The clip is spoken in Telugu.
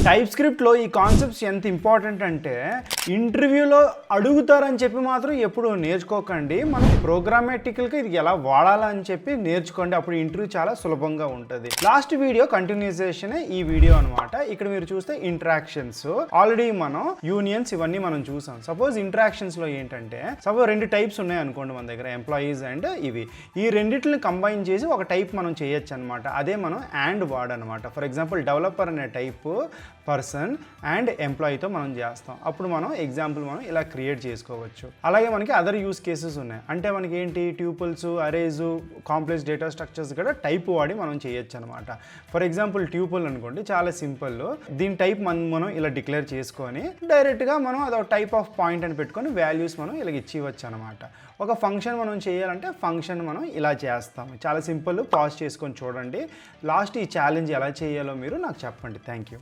టైప్ స్క్రిప్ట్లో ఈ కాన్సెప్ట్స్ ఎంత ఇంపార్టెంట్ అంటే ఇంటర్వ్యూలో అడుగుతారని చెప్పి మాత్రం ఎప్పుడు నేర్చుకోకండి. మనం ప్రోగ్రామాటికల్గా ఇది ఎలా వాడాలని చెప్పి నేర్చుకోండి. అప్పుడు ఇంటర్వ్యూ చాలా సులభంగా ఉంటుంది. లాస్ట్ వీడియో కంటిన్యూసేషన్ ఈ వీడియో అనమాట. ఇక్కడ మీరు చూస్తే ఇంటరాక్షన్స్ ఆల్రెడీ మనం యూనియన్స్ ఇవన్నీ మనం చూసాం. సపోజ్ ఇంటరాక్షన్స్ లో ఏంటంటే సపోజ్ 2 టైప్స్ ఉన్నాయి అనుకోండి మన దగ్గర, ఎంప్లాయీస్ అండ్ ఇవి. ఈ రెండిటిని కంబైన్ చేసి ఒక టైప్ మనం చేయొచ్చు అనమాట. అదే మనం అండ్ వర్డ్ అనమాట. ఫర్ ఎగ్జాంపుల్ డెవలపర్ అనే టైప్ పర్సన్ అండ్ ఎంప్లాయీతో మనం చేస్తాం. అప్పుడు మనం ఎగ్జాంపుల్ మనం ఇలా క్రియేట్ చేసుకోవచ్చు. అలాగే మనకి అదర్ యూస్ కేసెస్ ఉన్నాయి. అంటే మనకి ఏంటి ట్యూపుల్స్, అరేస్, కాంప్లెక్స్ డేటా స్ట్రక్చర్స్ కూడా టైప్ వాడి మనం చేయొచ్చు అనమాట. ఫర్ ఎగ్జాంపుల్ ట్యూపుల్ అనుకోండి, చాలా సింపుల్. దీని టైప్ మనం ఇలా డిక్లేర్ చేసుకొని డైరెక్ట్గా మనం అదొక టైప్ ఆఫ్ పాయింట్ అని పెట్టుకొని వాల్యూస్ మనం ఇలా ఇచ్చివచ్చు అనమాట. ఒక ఫంక్షన్ మనం చేయాలంటే ఫంక్షన్ మనం ఇలా చేస్తాం. చాలా సింపుల్. పాజ్ చేసుకొని చూడండి. లాస్ట్ ఈ ఛాలెంజ్ ఎలా చేయాలో మీరు నాకు చెప్పండి. Thank you.